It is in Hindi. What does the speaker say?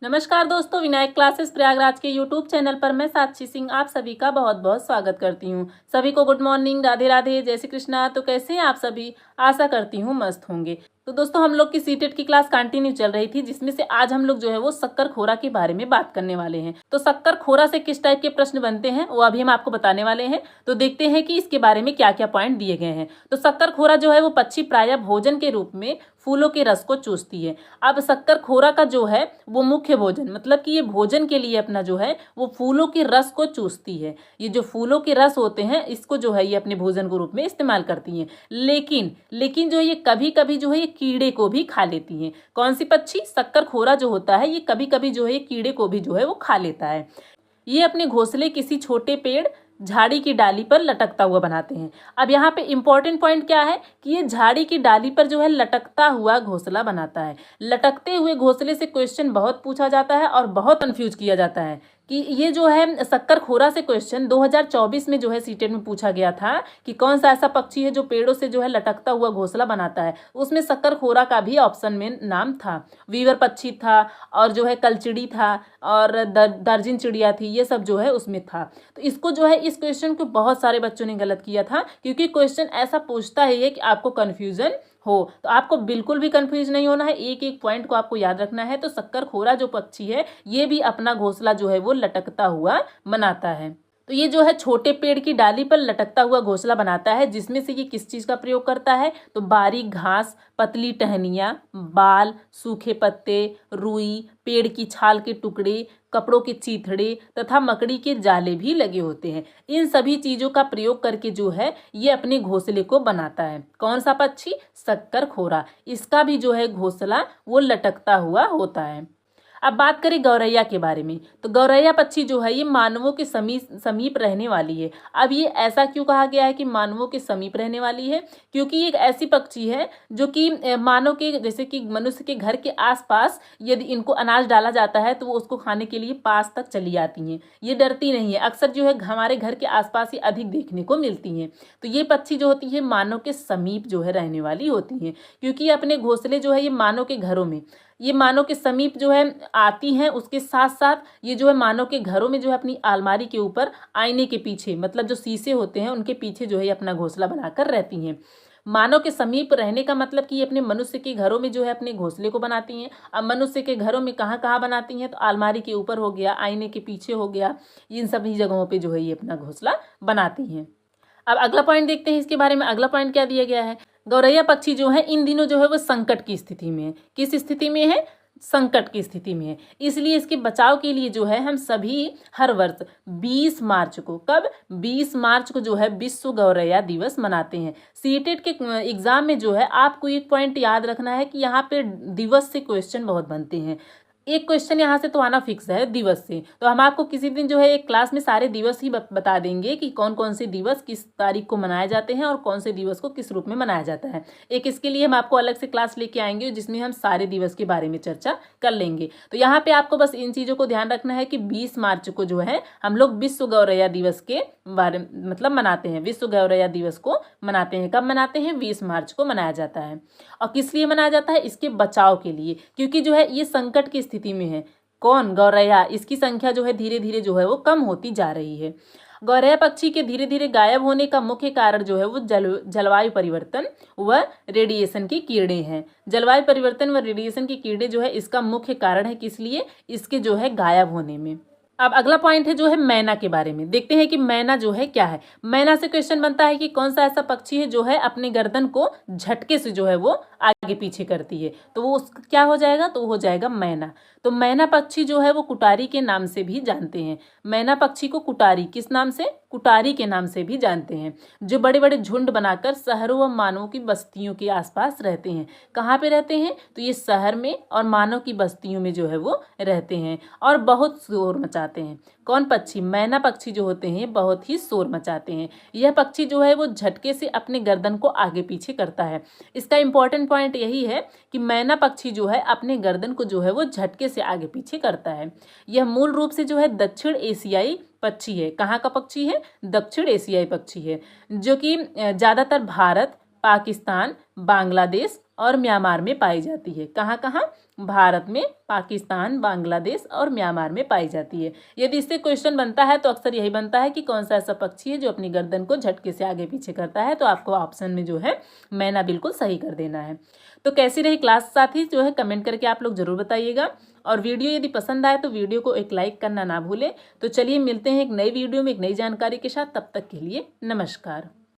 नमस्कार दोस्तों, विनायक क्लासेस प्रयागराज के यूट्यूब चैनल पर मैं साक्षी सिंह आप सभी का बहुत बहुत स्वागत करती हूँ। सभी को गुड मॉर्निंग, राधे राधे, जय श्री कृष्णा। तो कैसे हैं आप सभी? आशा करती हूँ मस्त होंगे। तो दोस्तों, हम लोग की सीटेट की क्लास कंटिन्यू चल रही थी, जिसमें से आज हम लोग जो है वो शक्कर खोरा के बारे में बात करने वाले हैं। तो शक्कर खोरा से किस टाइप के प्रश्न बनते हैं वो अभी हम आपको बताने वाले हैं। तो देखते हैं कि इसके बारे में क्या क्या पॉइंट दिए गए हैं। तो शक्कर खोरा जो है वो पक्षी प्रायः भोजन के रूप में फूलों के रस को चूसती है। अब शक्कर खोरा का जो है वो मुख्य भोजन, मतलब कि ये भोजन के लिए अपना जो है वो फूलों के रस को चूसती है। ये जो फूलों के रस होते हैं इसको जो है ये अपने भोजन के रूप में इस्तेमाल करती हैं। लेकिन जो ये कभी कभी जो है ये कीड़े को भी खा लेती हैं। कौन सी पक्षी? शक्कर खोरा जो होता है ये कभी कभी जो है ये कीड़े को भी जो है वो खा लेता है। ये अपने घोंसले किसी छोटे पेड़, झाड़ी की डाली पर लटकता हुआ बनाते हैं। अब यहाँ पे इंपॉर्टेंट पॉइंट क्या है कि ये झाड़ी की डाली पर जो है लटकता हुआ घोंसला बनाता है। लटकते हुए घोंसले से क्वेश्चन बहुत पूछा जाता है और बहुत कंफ्यूज किया जाता है कि ये जो है शक्कर खोरा से क्वेश्चन 2024 में जो है सीटेट में पूछा गया था कि कौन सा ऐसा पक्षी है जो पेड़ों से जो है लटकता हुआ घोंसला बनाता है। उसमें शक्कर खोरा का भी ऑप्शन में नाम था। वीवर पक्षी था और जो है कलचिड़ी था और दर्जिन चिड़िया थी, ये सब जो है उसमें था। तो इसको जो है इस क्वेश्चन को बहुत सारे बच्चों ने गलत किया था, क्योंकि क्वेश्चन ऐसा पूछता है कि आपको कन्फ्यूजन हो। तो आपको बिल्कुल भी कंफ्यूज नहीं होना है, एक एक पॉइंट को आपको याद रखना है। तो शक्कर खोरा जो पक्षी है ये भी अपना घोंसला जो है वो लटकता हुआ बनाता है। तो ये जो है छोटे पेड़ की डाली पर लटकता हुआ घोंसला बनाता है, जिसमें से ये किस चीज का प्रयोग करता है? तो बारीक घास, पतली टहनियाँ, बाल, सूखे पत्ते, रुई, पेड़ की छाल के टुकड़े, कपड़ों के चीथड़े तथा मकड़ी के जाले भी लगे होते हैं। इन सभी चीजों का प्रयोग करके जो है ये अपने घोंसले को बनाता है। कौन सा पक्षी? शक्कर खोरा। इसका भी जो है घोंसला वो लटकता हुआ होता है। अब बात करें गौरैया के बारे में। तो गौरैया पक्षी जो है ये मानवों के समीप रहने वाली है। अब ये ऐसा क्यों कहा गया है कि मानवों के समीप रहने वाली है? क्योंकि ये एक ऐसी पक्षी है जो कि मानव के, जैसे कि मनुष्य के घर के आसपास यदि इनको अनाज डाला जाता है तो वो उसको खाने के लिए पास तक चली आती हैं। ये डरती नहीं है। अक्सर जो है हमारे घर के आसपास ही अधिक देखने को मिलती हैं। तो ये पक्षी जो होती है मानव के समीप जो है रहने वाली होती हैं, क्योंकि अपने घोंसले जो है ये मानव के घरों में, ये मानव के समीप जो है आती हैं। उसके साथ साथ ये जो है मानव के घरों में जो है अपनी अलमारी के ऊपर, आईने के पीछे, मतलब जो शीशे होते हैं उनके पीछे जो है ये अपना घोंसला बनाकर रहती हैं। मानव के समीप रहने का मतलब कि ये अपने मनुष्य के घरों में जो है अपने घोंसले को बनाती हैं। अब मनुष्य के घरों में कहाँ कहाँ बनाती हैं? तो अलमारी के ऊपर हो गया, आईने के पीछे हो गया, इन सभी जगहों पे जो है ये अपना घोंसला बनाती हैं। अब अगला पॉइंट देखते हैं इसके बारे में। अगला पॉइंट क्या दिया गया है? गौरैया पक्षी जो है इन दिनों जो है वो संकट की स्थिति में है। किस स्थिति में है? संकट की स्थिति में है। इसलिए इसके बचाव के लिए जो है हम सभी हर वर्ष 20 मार्च को, कब? 20 मार्च को जो है विश्व गौरैया दिवस मनाते हैं। सीटेट के एग्जाम में जो है आपको एक पॉइंट याद रखना है कि यहाँ पे दिवस से क्वेश्चन बहुत बनते हैं। एक क्वेश्चन यहाँ से तो आना फिक्स है दिवस से। तो हम आपको किसी दिन जो है एक क्लास में सारे दिवस ही बता देंगे कि कौन कौन से दिवस किस तारीख को मनाए जाते हैं और कौन से दिवस को किस रूप में मनाया जाता है। एक इसके लिए हम आपको अलग से क्लास लेके आएंगे जिसमें हम सारे दिवस के बारे में चर्चा कर लेंगे। तो यहाँ पे आपको बस इन चीज़ों को ध्यान रखना है कि 20 मार्च को जो है हम लोग विश्व गौरैया दिवस के बारे मतलब मनाते हैं। विश्व गौरैया दिवस को मनाते हैं। कब मनाते हैं? 20 मार्च को मनाया जाता है। और किस लिए मनाया जाता है? इसके बचाव के लिए, क्योंकि जो है ये संकट की स्थिति में है। कौन? गौरैया। इसकी संख्या जो है धीरे धीरे जो है वो कम होती जा रही है। गौरैया पक्षी के धीरे धीरे गायब होने का मुख्य कारण जो है वो जलवायु परिवर्तन व रेडिएशन के कीड़े हैं। जलवायु परिवर्तन व रेडिएशन के कीड़े जो है इसका मुख्य कारण है। किस लिए? इसके जो है गायब होने में। अब अगला पॉइंट है जो है मैना के बारे में। देखते हैं कि मैना जो है क्या है। मैना से क्वेश्चन बनता है कि कौन सा ऐसा पक्षी है जो है अपने गर्दन को झटके से जो है वो आगे पीछे करती है। तो वो क्या हो जाएगा? तो हो जाएगा मैना। तो मैना पक्षी जो है वो कुटारी के नाम से भी जानते हैं। मैना पक्षी को कुटारी, किस नाम से? कुटारी के नाम से भी जानते हैं। जो बड़े बड़े झुंड बनाकर शहरों व मानवों की बस्तियों के आसपास रहते हैं। कहाँ पे रहते हैं? तो ये शहर में और मानव की बस्तियों में जो है वो रहते हैं और बहुत शोर मचाते हैं। कौन पक्षी? मैना पक्षी जो होते हैं बहुत ही शोर मचाते हैं। यह पक्षी जो है वो झटके से अपने गर्दन को आगे पीछे करता है। इसका इंपॉर्टेंट पॉइंट यही है कि मैना पक्षी जो है अपने गर्दन को जो है वो झटके से आगे पीछे करता है। यह मूल रूप से जो है दक्षिण एशियाई पक्षी है। कहाँ का पक्षी है? दक्षिण एशियाई पक्षी है, जो कि ज़्यादातर भारत, पाकिस्तान, बांग्लादेश और म्यांमार में पाई जाती है। कहाँ कहाँ? भारत में, पाकिस्तान, बांग्लादेश और म्यांमार में पाई जाती है। यदि इससे क्वेश्चन बनता है तो अक्सर यही बनता है कि कौन सा ऐसा पक्षी है जो अपनी गर्दन को झटके से आगे पीछे करता है, तो आपको ऑप्शन में जो है मैना बिल्कुल सही कर देना है। तो कैसी रही क्लास साथी जो है कमेंट करके आप लोग जरूर बताइएगा, और वीडियो यदि पसंद आए तो वीडियो को एक लाइक करना ना भूलें। तो चलिए मिलते हैं एक नई वीडियो में एक नई जानकारी के साथ, तब तक के लिए नमस्कार।